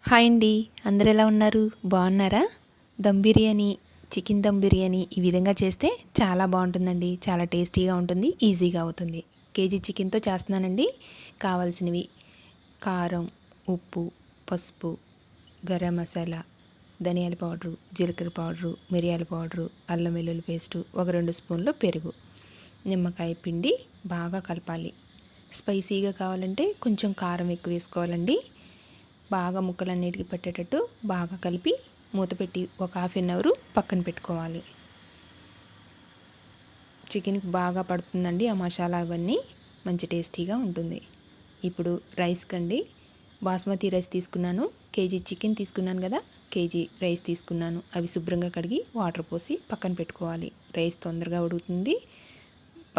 Hi అండి, అందరు ఎలా ఉన్నారు? బాగున్నారా? దమ్ బిర్యానీ, చికెన్ దమ్ బిర్యానీ ఈ విధంగా చేస్తే చాలా బాగుంటుందండి. చాలా టేస్టీగా ఉంటుంది, ఈజీగా అవుతుంది. కేజీ చికెన్తో చేస్తున్నానండి. కావాల్సినవి కారం, ఉప్పు, పసుపు, గరం మసాలా, ధనియాల పౌడరు, జీలకర్ర పౌడరు, మిరియాల పౌడరు, అల్లం వెల్లుల్లి పేస్టు, ఒక 2 స్పూన్లు పెరుగు, నిమ్మకాయ పిండి బాగా కలపాలి. స్పైసీగా కావాలంటే కొంచెం కారం ఎక్కువ వేసుకోవాలండి. బాగా ముక్కలన్నిటికీ పెట్టేటట్టు బాగా కలిపి మూత పెట్టి ఒక హాఫ్ అన్ అవర్ పక్కన పెట్టుకోవాలి. చికెన్కి బాగా పడుతుందండి ఆ మసాలా, అవన్నీ మంచి టేస్టీగా ఉంటుంది. ఇప్పుడు రైస్ కండి, బాస్మతి రైస్ తీసుకున్నాను. కేజీ చికెన్ తీసుకున్నాను కదా, కేజీ రైస్ తీసుకున్నాను. అవి శుభ్రంగా కడిగి వాటర్ పోసి పక్కన పెట్టుకోవాలి. రైస్ తొందరగా ఉడుకుతుంది,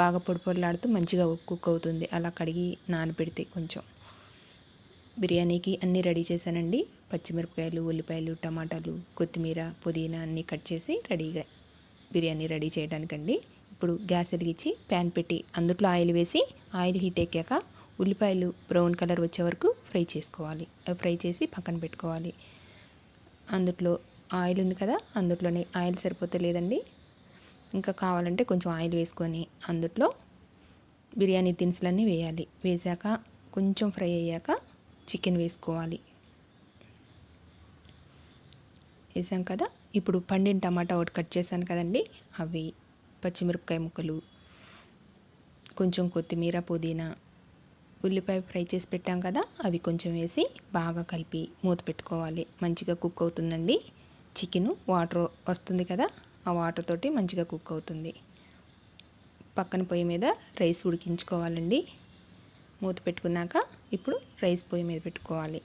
బాగా పొడి పొడిలాడుతూ మంచిగా కుక్ అవుతుంది అలా కడిగి నానబెడితే. కొంచెం బిర్యానీకి అన్నీ రెడీ చేశానండి. పచ్చిమిరపకాయలు, ఉల్లిపాయలు, టమాటాలు, కొత్తిమీర, పుదీనా అన్నీ కట్ చేసి రెడీగా బిర్యానీ రెడీ చేయడానికండి. ఇప్పుడు గ్యాస్ వెలిగించి ప్యాన్ పెట్టి అందులో ఆయిల్ వేసి, ఆయిల్ హీట్ ఎక్కాక ఉల్లిపాయలు బ్రౌన్ కలర్ వచ్చే వరకు ఫ్రై చేసుకోవాలి. అవి ఫ్రై చేసి పక్కన పెట్టుకోవాలి. అందులో ఆయిల్ ఉంది కదా, అందులోనే ఆయిల్ సరిపోతే లేదండి, ఇంకా కావాలంటే కొంచెం ఆయిల్ వేసుకొని అందులో బిర్యానీ దినుసులన్నీ వేయాలి. వేసాక కొంచెం ఫ్రై అయ్యాక చికెన్ వేసుకోవాలి. వేసాం కదా, ఇప్పుడు పండిన టమాటా ఒకటి కట్ చేశాను కదండి, అవి, పచ్చిమిరపకాయ ముక్కలు, కొంచెం కొత్తిమీర, పుదీనా, ఉల్లిపాయ ఫ్రై చేసి పెట్టాం కదా, అవి కొంచెం వేసి బాగా కలిపి మూత పెట్టుకోవాలి. మంచిగా కుక్ అవుతుందండి. చికెను వాటర్ వస్తుంది కదా, ఆ వాటర్ తోటి మంచిగా కుక్ అవుతుంది. పక్కన పొయ్యి మీద రైస్ ఉడికించుకోవాలండి. మూత పెట్టుకున్నాక ఇప్పుడు రైస్ పొయ్యి మీద పెట్టుకోవాలి.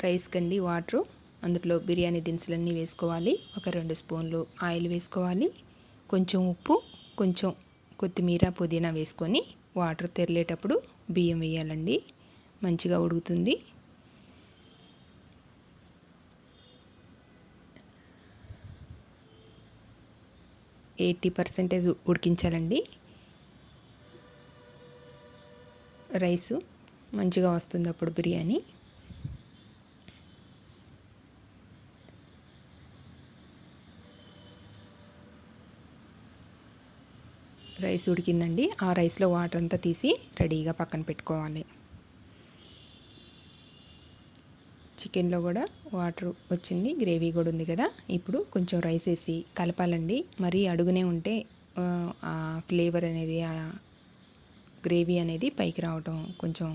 రైస్ కండి వాటరు, అందులో బిర్యానీ దినుసులన్నీ వేసుకోవాలి. ఒక 2 స్పూన్లు ఆయిల్ వేసుకోవాలి. కొంచెం ఉప్పు, కొంచెం కొత్తిమీర, పుదీనా వేసుకొని వాటర్ తెరలేటప్పుడు బియ్యం వేయాలండి. మంచిగా ఉడుకుతుంది. 80% ఉడికించాలండి. రైసు మంచిగా వస్తుంది అప్పుడు బిర్యానీ. రైస్ ఉడికిందండి. ఆ రైస్లో వాటర్ అంతా తీసి రెడీగా పక్కన పెట్టుకోవాలి. చికెన్లో కూడా వాటర్ వచ్చింది, గ్రేవీ కూడా ఉంది కదా, ఇప్పుడు కొంచెం రైస్ వేసి కలపాలండి. మరీ అడుగునే ఉంటే ఆ ఫ్లేవర్ అనేది, ఆ గ్రేవీ అనేది పైకి రావటం కొంచెం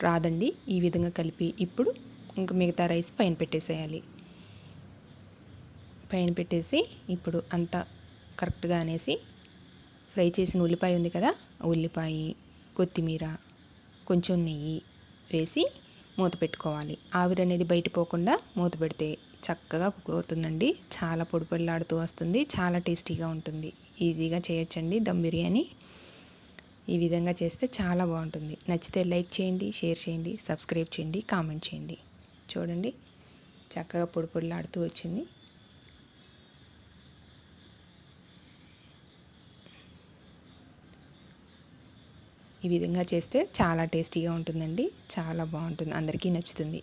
రాదండి. ఈ విధంగా కలిపి ఇప్పుడు ఇంకా మిగతా రైస్ పైన పెట్టేసేయాలి. పైన పెట్టేసి ఇప్పుడు అంతా కరెక్ట్గా అనేసి ఫ్రై చేసిన ఉల్లిపాయ ఉంది కదా, ఉల్లిపాయ, కొత్తిమీర, కొంచెం నెయ్యి వేసి మూత పెట్టుకోవాలి. ఆవిరి అనేది బయట పోకుండా మూత పెడితే చక్కగా కుక్ అవుతుందండి. చాలా పొడి పొడిలాడుతూ వస్తుంది, చాలా టేస్టీగా ఉంటుంది. ఈజీగా చేయొచ్చండి దమ్ బిర్యానీ. ఈ విధంగా చేస్తే చాలా బాగుంటుంది. నచ్చితే లైక్ చేయండి, షేర్ చేయండి, సబ్స్క్రైబ్ చేయండి, కామెంట్ చేయండి. చూడండి చక్కగా పొడి పొడిలాడుతూ వచ్చింది. ఈ విధంగా చేస్తే చాలా టేస్టీగా ఉంటుందండి. చాలా బాగుంటుంది, అందరికీ నచ్చుతుంది.